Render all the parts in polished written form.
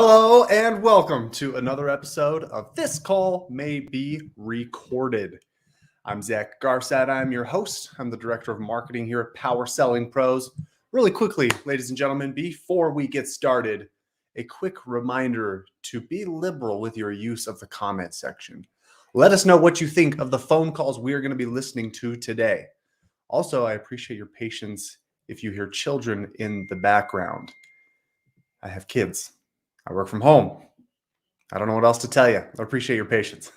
Hello and welcome to another episode of This Call May Be Recorded. I'm Zach Garsad. I'm your host. I'm the Director of Marketing here at Power Selling Pros. Really quickly, ladies and gentlemen, before we get started, a quick reminder to be liberal with your use of the comment section. Let us know what you think of the phone calls we are going to be listening to today. Also, I appreciate your patience if you hear children in the background. I have kids. I work from home. I don't know what else to tell you. I appreciate your patience.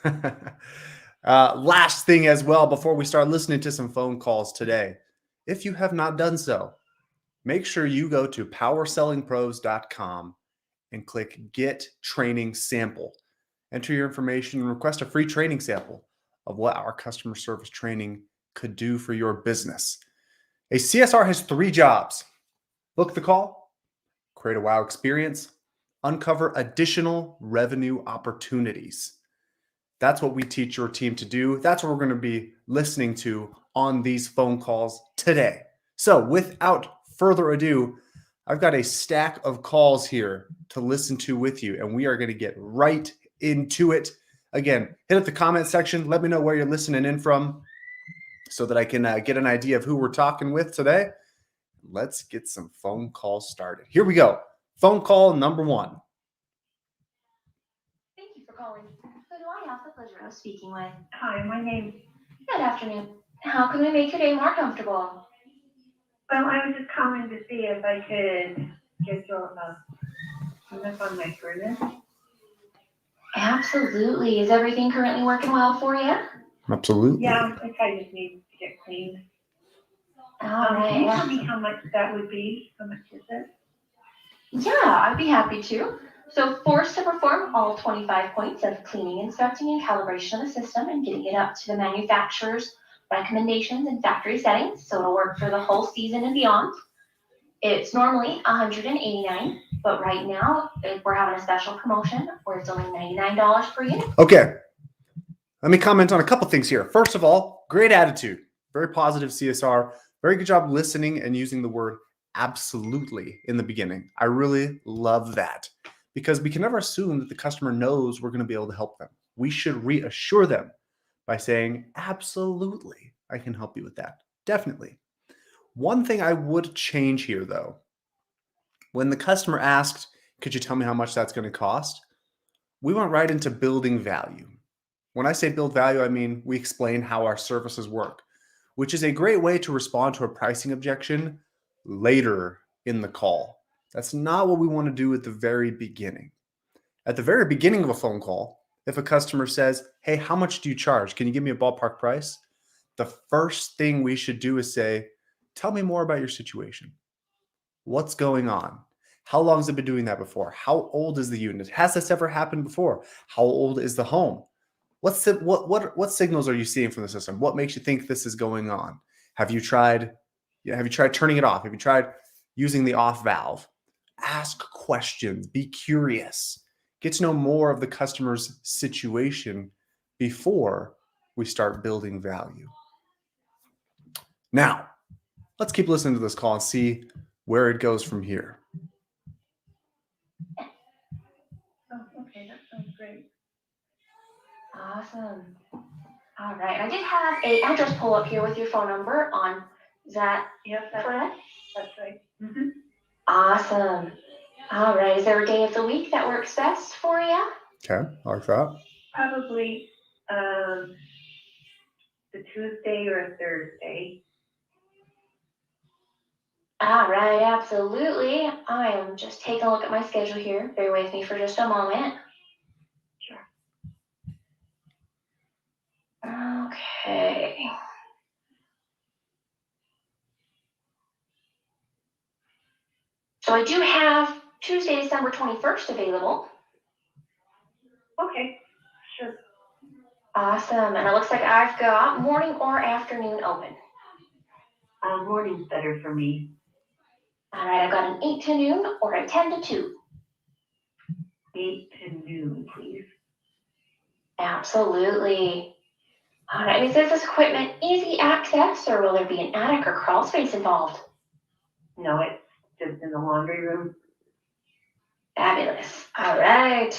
Last thing as well, before we start listening to some phone calls today, if you have not done so, make sure you go to powersellingpros.com and click Get Training Sample. Enter your information and request a free training sample of what our customer service training could do for your business. A CSR has 3 jobs: book the call, create a wow experience, uncover additional revenue opportunities. That's what we teach your team to do. That's what we're going to be listening to on these phone calls today. So without further ado, I've got a stack of calls here to listen to with you, and we are going to get right into it. Again, hit up the comment section. Let me know where you're listening in from so that I can get an idea of who we're talking with today. Let's get some phone calls started. Here we go. Phone call number 1. Thank you for calling. Who do I have the pleasure of speaking with? Hi, my name. Good afternoon. How can we make your day more comfortable? Well, I was just calling to see if I could schedule a cleanup on my furnace. Absolutely. Is everything currently working well for you? Absolutely. Yeah, I just need to get cleaned. All Can you right. tell me how much that would be? How much is it? Yeah, I'd be happy to. So forced to perform all 25 points of cleaning, inspecting, and calibration of the system and getting it up to the manufacturer's recommendations and factory settings, so it'll work for the whole season and beyond. It's normally $189, but right now we're having a special promotion where it's only $99 per unit. Okay. Let me comment on a couple things here. First of all, great attitude. Very positive CSR. Very good job listening and using the word absolutely in the beginning. I really love that because we can never assume that the customer knows we're going to be able to help them. We should reassure them by saying, absolutely, I can help you with that. Definitely. One thing I would change here, though, when the customer asked, could you tell me how much that's going to cost? We went right into building value. When I say build value, I mean we explain how our services work, which is a great way to respond to a pricing objection later in the call. That's not what we want to do at the very beginning. At the very beginning of a phone call, if a customer says, hey, how much do you charge? Can you give me a ballpark price? The first thing we should do is say, tell me more about your situation. What's going on? How long has it been doing that before? How old is the unit? Has this ever happened before? How old is the home? What signals are you seeing from the system? What makes you think this is going on? Have you tried turning it off? Have you tried using the off valve? Ask questions. Be curious. Get to know more of the customer's situation before we start building value. Now, let's keep listening to this call and see where it goes from here. Oh, okay, that sounds great. Awesome. All right. I did have a address pull up here with your phone number on. Is that Yes, correct? that's right. Mm-hmm. Awesome. All right. Is there a day of the week that works best for you? Okay, I like that. Probably the Tuesday or a Thursday. All right. Absolutely. I am just taking a look at my schedule here. Bear with me for just a moment. Sure. Okay. So I do have Tuesday, December 21st available. Okay, sure. Awesome. And it looks like I've got morning or afternoon open. Morning's better for me. All right. I've got an 8 to noon or a 10 to 2. 8 to noon, please. Absolutely. All right. Is this equipment easy access or will there be an attic or crawl space involved? No, it's just in the laundry room. Fabulous. All right.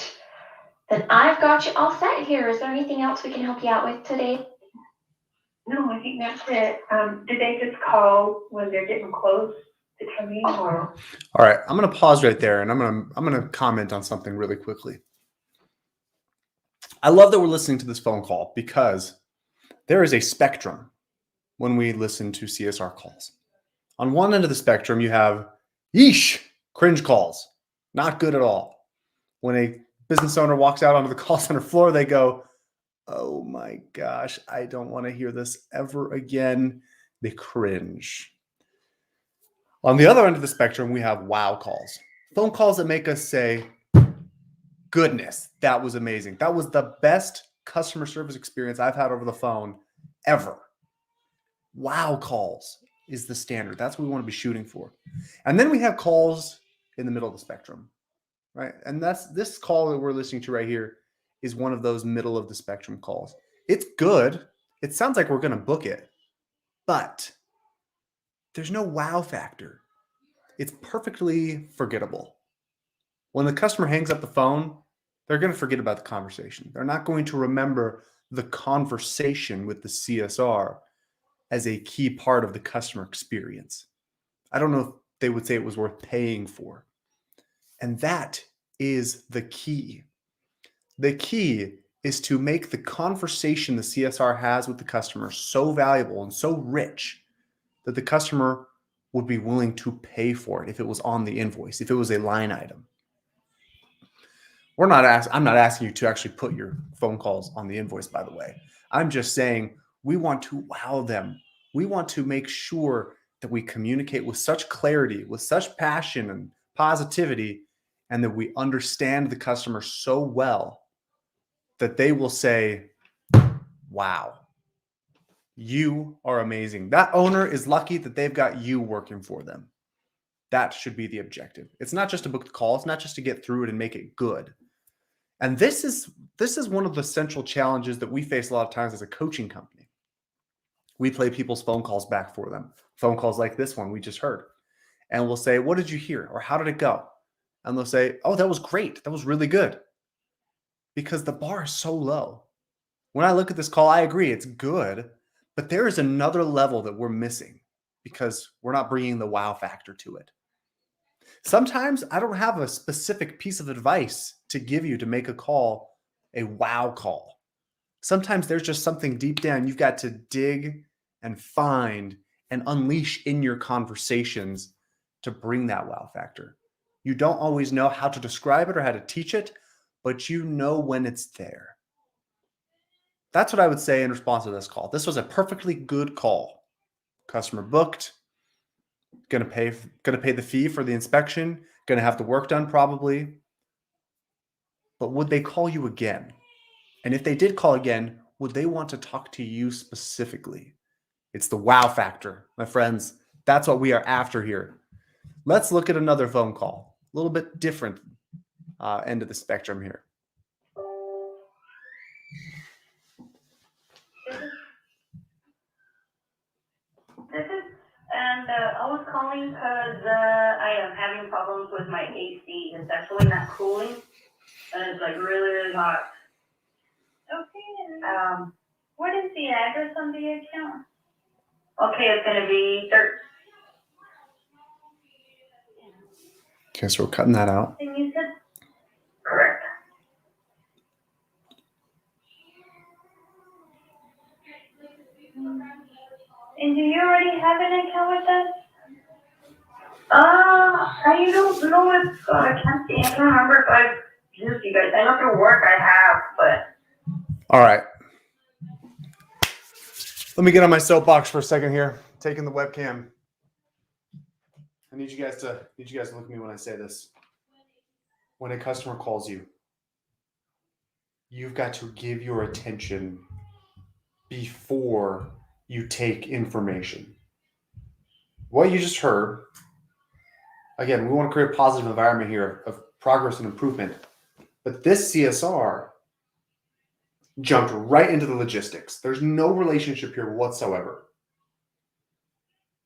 Then I've got you all set here. Is there anything else we can help you out with today? No, I think that's it. Did they just call when they're getting close to coming or? All right, I'm going to pause right there, and I'm going to comment on something really quickly. I love that we're listening to this phone call because there is a spectrum when we listen to CSR calls. On one end of the spectrum, you have yeesh, cringe calls, not good at all. When a business owner walks out onto the call center floor, they go, oh my gosh, I don't want to hear this ever again. They cringe. On the other end of the spectrum, we have wow calls, phone calls that make us say, goodness, that was amazing. That was the best customer service experience I've had over the phone ever. Wow calls is the standard. That's what we want to be shooting for. And then we have calls in the middle of the spectrum, right? And that's this call that we're listening to right here is one of those middle of the spectrum calls. It's good. It sounds like we're going to book it, but there's no wow factor. It's perfectly forgettable. When the customer hangs up the phone, they're going to forget about the conversation. They're not going to remember the conversation with the CSR as a key part of the customer experience. I don't know if they would say it was worth paying for. And that is the key. The key is to make the conversation the CSR has with the customer so valuable and so rich that the customer would be willing to pay for it if it was on the invoice, if it was a line item. I'm not asking you to actually put your phone calls on the invoice, by the way. I'm just saying we want to wow them. We want to make sure that we communicate with such clarity, with such passion and positivity, and that we understand the customer so well that they will say, wow, you are amazing. That owner is lucky that they've got you working for them. That should be the objective. It's not just to book the call. It's not just to get through it and make it good. And this is one of the central challenges that we face a lot of times as a coaching company. We play people's phone calls back for them. Phone calls like this one we just heard. And we'll say, what did you hear? Or how did it go? And they'll say, oh, that was great. That was really good. Because the bar is so low. When I look at this call, I agree, it's good. But there is another level that we're missing because we're not bringing the wow factor to it. Sometimes I don't have a specific piece of advice to give you to make a call a wow call. Sometimes there's just something deep down you've got to dig and find and unleash in your conversations to bring that wow factor. You don't always know how to describe it or how to teach it, but you know when it's there. That's what I would say in response to this call. This was a perfectly good call. Customer booked, going to pay the fee for the inspection, going to have the work done probably. But would they call you again? And if they did call again, would they want to talk to you specifically? It's the wow factor, my friends. That's what we are after here. Let's look at another phone call. A little bit different end of the spectrum here. I was calling because I am having problems with my AC. It's actually not cooling, and it's like really, really hot. Okay. What is the address on the account? Okay, it's gonna be Okay, so we're cutting that out. And you said correct. And do you already have an account with us? I don't know if I can't remember if I've used you guys. I know through work I have, but. All right. Let me get on my soapbox for a second here. Taking the webcam. I need you guys to look at me when I say this. When a customer calls you, you've got to give your attention before you take information. What you just heard, again, we want to create a positive environment here of progress and improvement. But this CSR jumped right into the logistics. There's no relationship here whatsoever.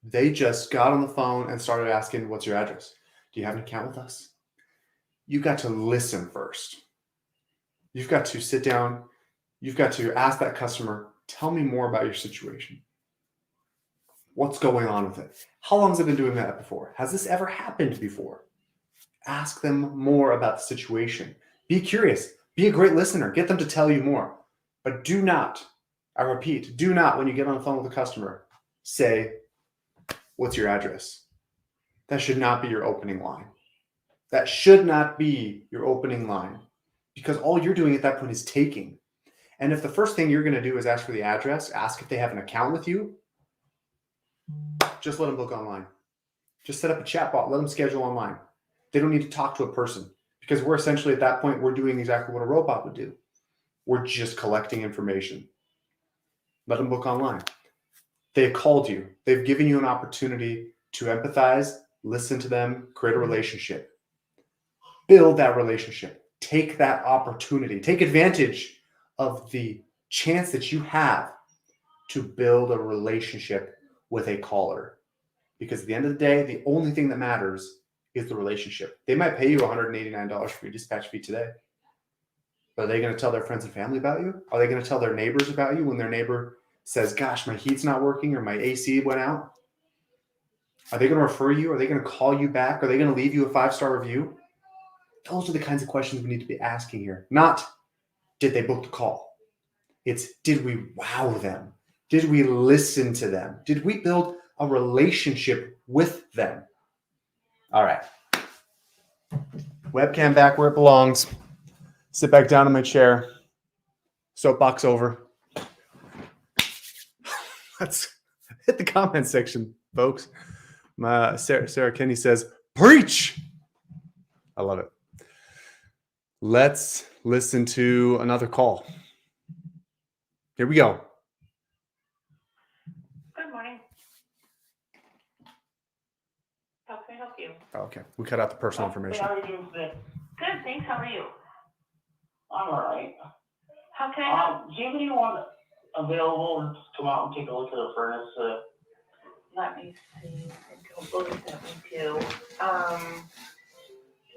They just got on the phone and started asking, what's your address? Do you have an account with us? you got to listen first. You've got to sit down. You've got to ask that customer, tell me more about your situation. What's going on with it? How long has it been doing that before? Has this ever happened before? Ask them more about the situation. Be curious. Be a great listener. Get them to tell you more. But do not, I repeat, do not, when you get on the phone with a customer, say, what's your address? That should not be your opening line. That should not be your opening line, because all you're doing at that point is taking. And if the first thing you're going to do is ask for the address, ask if they have an account with you, just let them book online. Just set up a chat bot. Let them schedule online. They don't need to talk to a person, because we're essentially at that point, we're doing exactly what a robot would do. We're just collecting information. Let them book online. They've called you. They've given you an opportunity to empathize, listen to them, create a relationship. Build that relationship. Take that opportunity. Take advantage of the chance that you have to build a relationship with a caller. Because at the end of the day, the only thing that matters is the relationship. They might pay you $189 for your dispatch fee today. But are they going to tell their friends and family about you? Are they going to tell their neighbors about you when their neighbor says, gosh, my heat's not working or my AC went out? Are they going to refer you? Are they going to call you back? Are they going to leave you a 5-star review? Those are the kinds of questions we need to be asking here. Not, did they book the call? It's, did we wow them? Did we listen to them? Did we build a relationship with them? All right. Webcam back where it belongs. Sit back down in my chair. Soapbox over. Let's hit the comment section, folks. Sarah Kenny says, preach. I love it. Let's listen to another call. Here we go. Good morning. How can I help you? Okay, we cut out the personal information. How are you doing today? Good, thanks. How are you? I'm all right. How can I help? Do you have anyone available to come out and take a look at a furnace? Let me see. I don't believe that we do.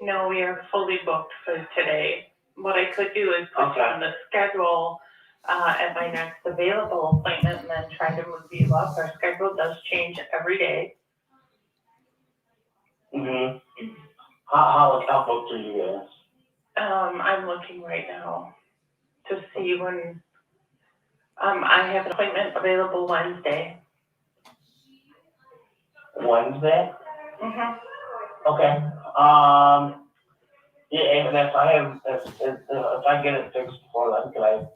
No, we are fully booked for today. What I could do is put you on the schedule at my next available appointment and then try to move you up. Our schedule does change every day. Mm-hmm. How booked are you guys? I'm looking right now to see when I have an appointment available Wednesday. Wednesday? Mm-hmm. Okay. Yeah, and if I get it fixed before then,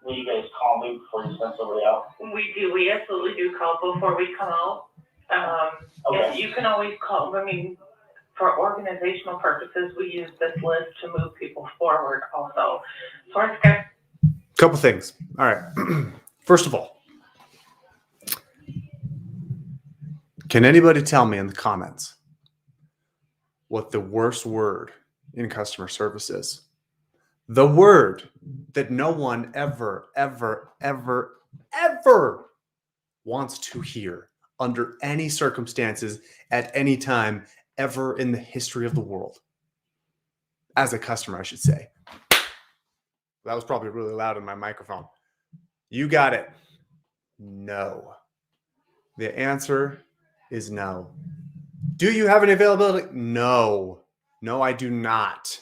will you guys call me before you send somebody out? We do. We absolutely do call before we come out. Okay. And you can always call. I mean, for organizational purposes, we use this list to move people forward also. So our schedule. Couple things. All right. First of all, can anybody tell me in the comments what the worst word in customer service is? The word that no one ever wants to hear under any circumstances at any time ever in the history of the world. As a customer, I should say. That was probably really loud in my microphone. You got it. No. The answer is no. Do you have any availability? No. No, I do not.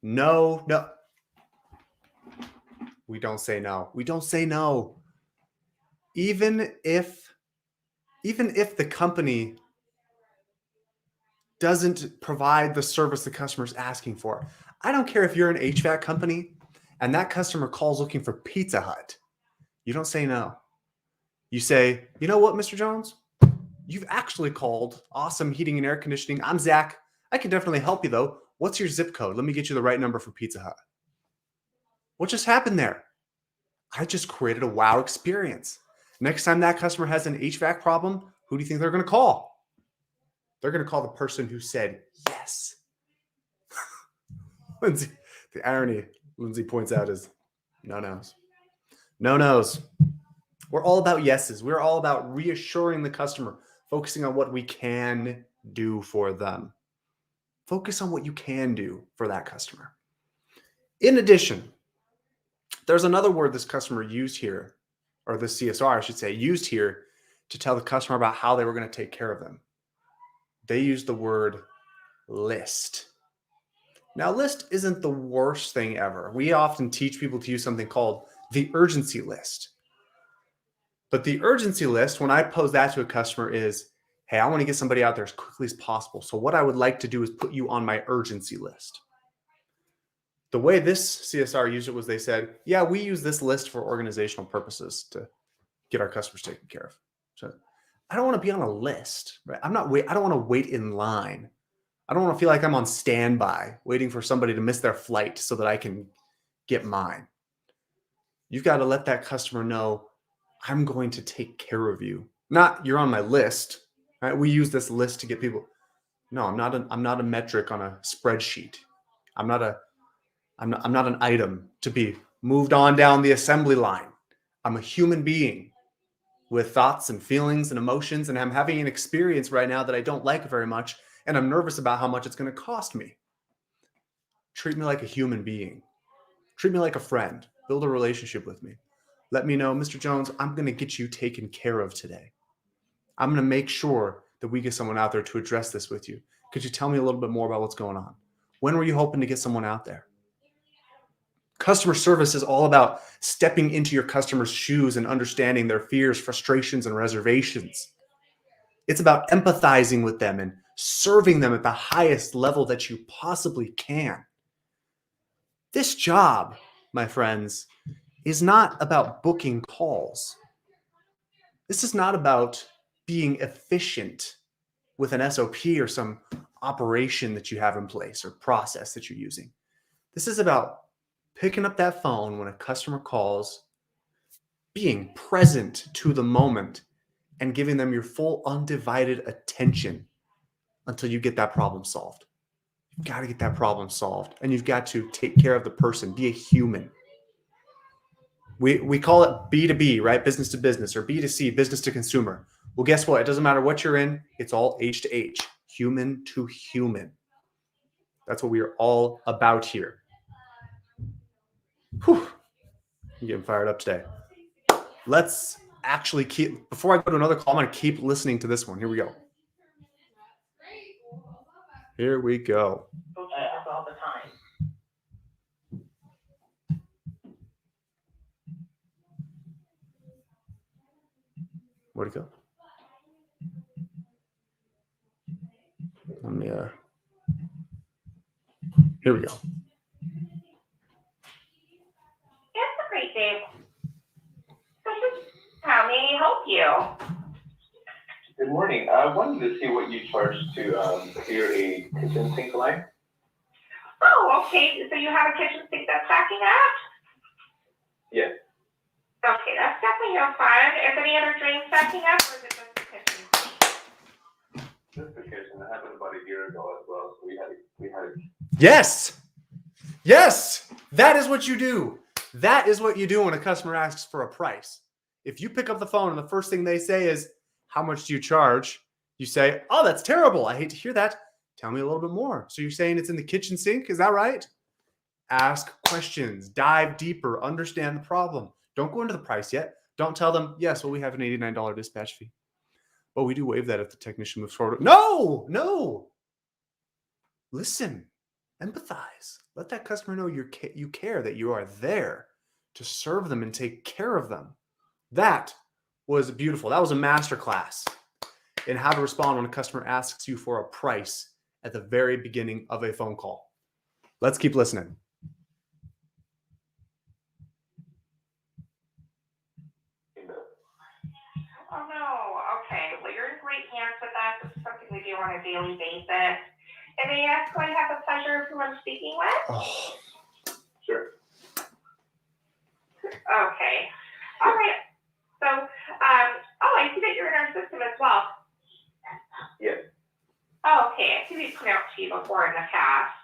No. We don't say no. We don't say no. Even if the company doesn't provide the service the customer's asking for. I don't care if you're an HVAC company and that customer calls looking for Pizza Hut. You don't say no. You say, you know what, Mr. Jones? You've actually called Awesome Heating and Air Conditioning. I'm Zach. I can definitely help you, though. What's your zip code? Let me get you the right number for Pizza Hut. What just happened there? I just created a wow experience. Next time that customer has an HVAC problem, who do you think they're going to call? They're going to call the person who said yes. Lindsay, the irony Lindsay points out is no-nos. No-nos. We're all about yeses. We're all about reassuring the customer, focusing on what we can do for them. Focus on what you can do for that customer. In addition, there's another word this customer used here, or the CSR, I should say, used here to tell the customer about how they were going to take care of them. They used the word list. Now, list isn't the worst thing ever. We often teach people to use something called the urgency list. But the urgency list, when I pose that to a customer, is, hey, I want to get somebody out there as quickly as possible. So what I would like to do is put you on my urgency list. The way this CSR used it was they said, yeah, we use this list for organizational purposes to get our customers taken care of. So I don't want to be on a list, right? I don't want to wait in line. I don't want to feel like I'm on standby waiting for somebody to miss their flight so that I can get mine. You've got to let that customer know, I'm going to take care of you. Not you're on my list, right? We use this list to get people. No, I'm not a metric on a spreadsheet. I'm not an item to be moved on down the assembly line. I'm a human being with thoughts and feelings and emotions, and I'm having an experience right now that I don't like very much, and I'm nervous about how much it's going to cost me. Treat me like a human being. Treat me like a friend. Build a relationship with me. Let me know, Mr. Jones, I'm going to get you taken care of today. I'm going to make sure that we get someone out there to address this with you. Could you tell me a little bit more about what's going on? When were you hoping to get someone out there? Customer service is all about stepping into your customer's shoes and understanding their fears, frustrations, and reservations. It's about empathizing with them and serving them at the highest level that you possibly can. This job, my friends, is not about booking calls. This is not about being efficient with an SOP or some operation that you have in place or process that you're using. This is about picking up that phone when a customer calls, being present to the moment, and giving them your full undivided attention until you get that problem solved. You've got to get that problem solved, and you've got to take care of the person, be a human. We call it B2B, right? Business to business, or B2C, business to consumer. Well, guess what? It doesn't matter what you're in. It's all H to H, human to human. That's what we are all about here. Whew. I'm getting fired up today. Let's actually before I go to another call, I'm going to keep listening to this one. Here we go. Here we go. All the time. Where'd it go? Let me, here we go. It's a great day. This is how may I help you? Good morning. I wanted to see what you charge to clear a kitchen sink line. Oh, okay. So you have a kitchen sink that's backing up? Yes. Okay, that's definitely no fun. Is any other drains backing up, or is it just the kitchen sink? Just the kitchen. It happened about a year ago as well. So we had it. Yes. Yes. That is what you do. That is what you do when a customer asks for a price. If you pick up the phone and the first thing they say is, how much do you charge? You say, oh, that's terrible. I hate to hear that. Tell me a little bit more. So you're saying it's in the kitchen sink? Is that right? Ask questions. Dive deeper. Understand the problem. Don't go into the price yet. Don't tell them, yes, well, we have an $89 dispatch fee. But we do waive that if the technician moves forward. No. Listen. Empathize. Let that customer know you care, that you are there to serve them and take care of them. That was beautiful. That was a masterclass in how to respond when a customer asks you for a price at the very beginning of a phone call. Let's keep listening. Oh, no. Okay. Well, you're in great hands with us. This is something we do on a daily basis. And may I ask who I have the pleasure of who I'm speaking with? Oh, Sure. Okay. All right. So, I see that you're in our system as well. Yes. Oh, okay. I see we've come out to you before in the past.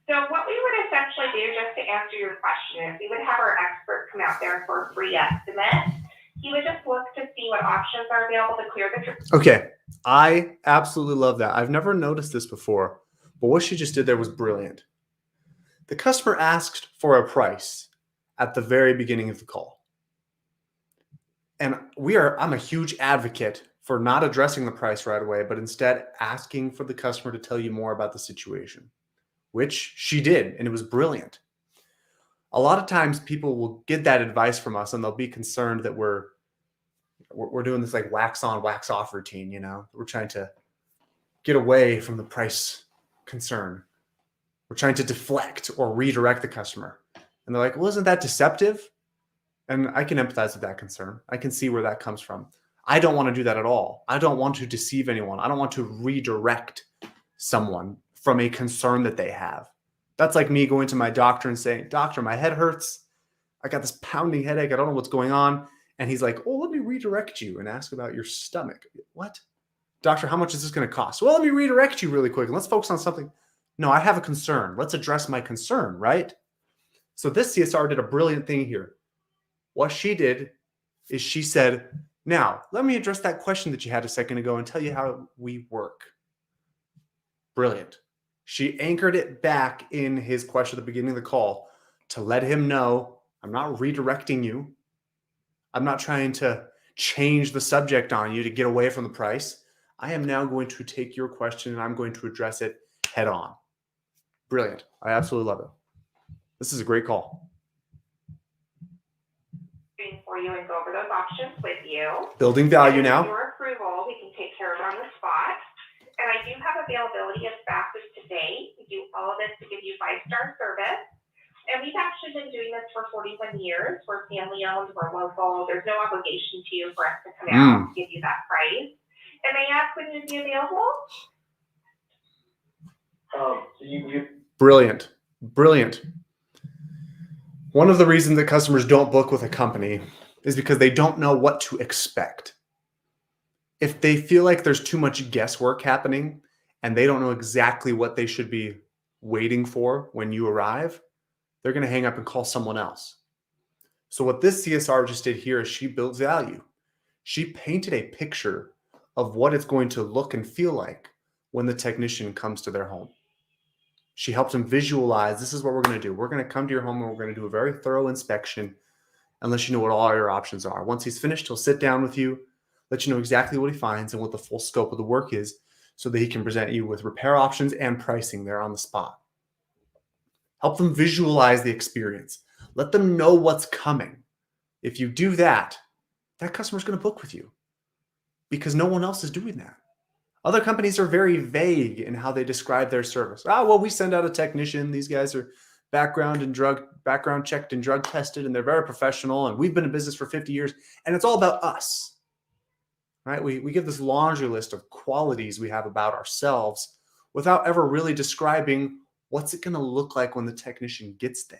So what we would essentially do, just to answer your question, is we would have our expert come out there for a free estimate. He would just look to see what options are available to clear the. okay. I absolutely love that. I've never noticed this before. But what she just did there was brilliant. The customer asked for a price at the very beginning of the call. And I'm a huge advocate for not addressing the price right away, but instead asking for the customer to tell you more about the situation, which she did, and it was brilliant. A lot of times people will get that advice from us and they'll be concerned that we're doing this like wax on, wax off routine, you know? We're trying to get away from the price concern. We're trying to deflect or redirect the customer. And they're like, well, isn't that deceptive? And I can empathize with that concern. I can see where that comes from. I don't want to do that at all. I don't want to deceive anyone. I don't want to redirect someone from a concern that they have. That's like me going to my doctor and saying, doctor, my head hurts. I got this pounding headache. I don't know what's going on. And he's like, oh, let me redirect you and ask about your stomach. What? Doctor, how much is this going to cost? Well, let me redirect you really quick. And let's focus on something. No, I have a concern. Let's address my concern, right? So this CSR did a brilliant thing here. What she did is she said, now, let me address that question that you had a second ago and tell you how we work. Brilliant. She anchored it back in his question at the beginning of the call to let him know, I'm not redirecting you. I'm not trying to change the subject on you to get away from the price. I am now going to take your question and I'm going to address it head on. Brilliant. I absolutely love it. This is a great call. For you and go over those options with you. Building value And now. with your approval, we can take care of it on the spot. And I do have availability as fast as today. We do all of this to give you 5-star service. And we've actually been doing this for 41 years. We're family owned, we're local. There's no obligation to you for us to come out and give you that price. And may I ask when you'd be available? Brilliant. Brilliant. One of the reasons that customers don't book with a company is because they don't know what to expect. If they feel like there's too much guesswork happening and they don't know exactly what they should be waiting for when you arrive, they're going to hang up and call someone else. So what this CSR just did here is she built value. She painted a picture of what it's going to look and feel like when the technician comes to their home. She helped them visualize, this is what we're going to do. We're going to come to your home and we're going to do a very thorough inspection and let you know what all your options are. Once he's finished, he'll sit down with you, let you know exactly what he finds and what the full scope of the work is so that he can present you with repair options and pricing there on the spot. Help them visualize the experience. Let them know what's coming. If you do that, that customer's going to book with you because no one else is doing that. Other companies are very vague in how they describe their service. Well, we send out a technician. These guys are background checked and drug tested, and they're very professional. And we've been in business for 50 years, and it's all about us, right? We give this laundry list of qualities we have about ourselves without ever really describing what's it going to look like when the technician gets there.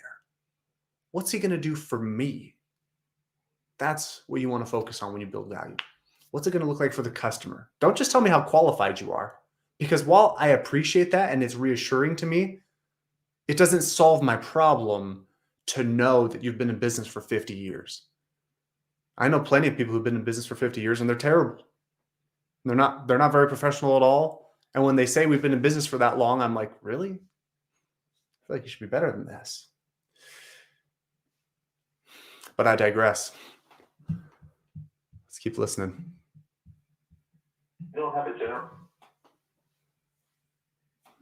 What's he going to do for me? That's what you want to focus on when you build value. What's it going to look like for the customer? Don't just tell me how qualified you are, because while I appreciate that and it's reassuring to me, it doesn't solve my problem to know that you've been in business for 50 years. I know plenty of people who've been in business for 50 years and they're terrible. They're not very professional at all. And when they say we've been in business for that long, I'm like, really? I feel like you should be better than this. But I digress. Let's keep listening. You don't have a general.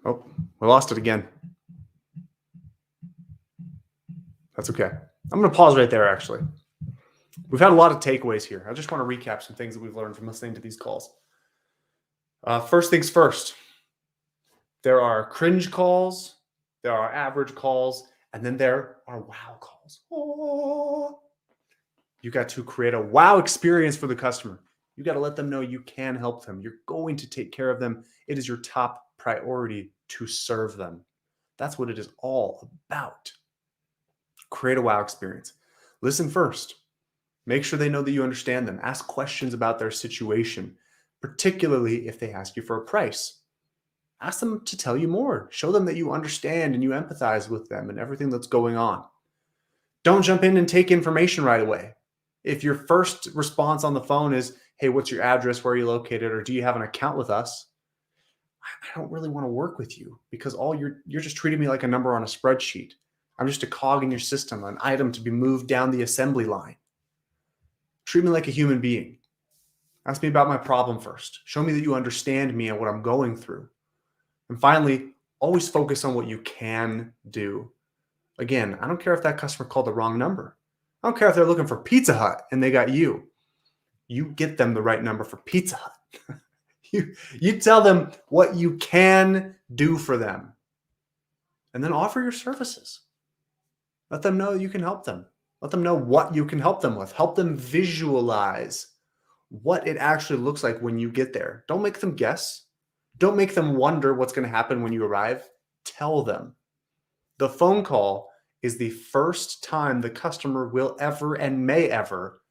Oh, we lost it again. That's okay. I'm going to pause right there, actually. We've had a lot of takeaways here. I just want to recap some things that we've learned from listening to these calls. First things first. There are cringe calls, there are average calls, and then there are wow calls. Oh. You got to create a wow experience for the customer. You got to let them know you can help them. You're going to take care of them. It is your top priority to serve them. That's what it is all about. Create a wow experience. Listen first. Make sure they know that you understand them. Ask questions about their situation, particularly if they ask you for a price. Ask them to tell you more. Show them that you understand and you empathize with them and everything that's going on. Don't jump in and take information right away. If your first response on the phone is, hey, what's your address? Where are you located? Or do you have an account with us? I don't really want to work with you because you're just treating me like a number on a spreadsheet. I'm just a cog in your system, an item to be moved down the assembly line. Treat me like a human being. Ask me about my problem first. Show me that you understand me and what I'm going through. And finally, always focus on what you can do. Again, I don't care if that customer called the wrong number. I don't care if they're looking for Pizza Hut and they got you. You get them the right number for Pizza Hut. You tell them what you can do for them. And then offer your services. Let them know you can help them. Let them know what you can help them with. Help them visualize what it actually looks like when you get there. Don't make them guess. Don't make them wonder what's going to happen when you arrive. Tell them. The phone call is the first time the customer will ever and may ever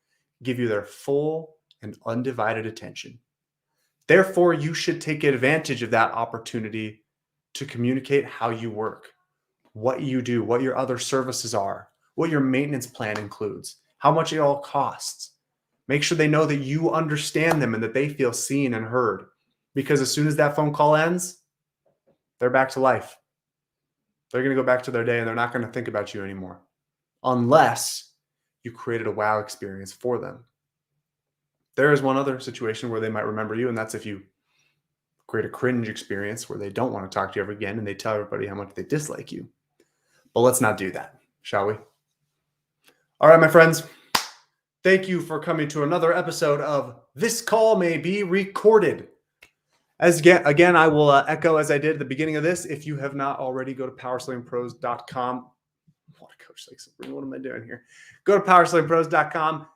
give you their full and undivided attention. Therefore, you should take advantage of that opportunity to communicate how you work, what you do, what your other services are, what your maintenance plan includes, how much it all costs. Make sure they know that you understand them and that they feel seen and heard. Because as soon as that phone call ends, they're back to life. They're going to go back to their day and they're not going to think about you anymore. Unless you created a wow experience for them. There is one other situation where they might remember you, and that's if you create a cringe experience where they don't want to talk to you ever again and they tell everybody how much they dislike you. But let's not do that, shall we? All right, my friends. Thank you for coming to another episode of This Call May Be Recorded. Again, I will echo as I did at the beginning of this. If you have not already, go to powerslingpros.com. What a coach likes. What am I doing here? Go to powerslingpros.com.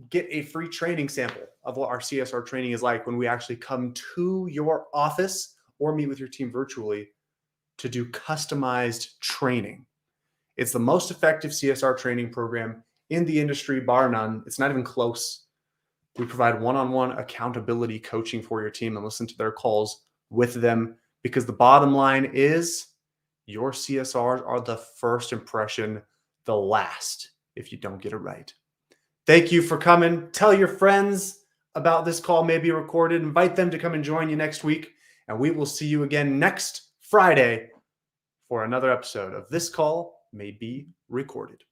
Get a free training sample of what our CSR training is like when we actually come to your office or meet with your team virtually to do customized training. It's the most effective CSR training program in the industry, bar none. It's not even close. We provide one-on-one accountability coaching for your team and listen to their calls with them because the bottom line is your CSRs are the first impression, the last if you don't get it right. Thank you for coming. Tell your friends about This Call May Be Recorded. Invite them to come and join you next week. And we will see you again next Friday for another episode of This Call May Be Recorded.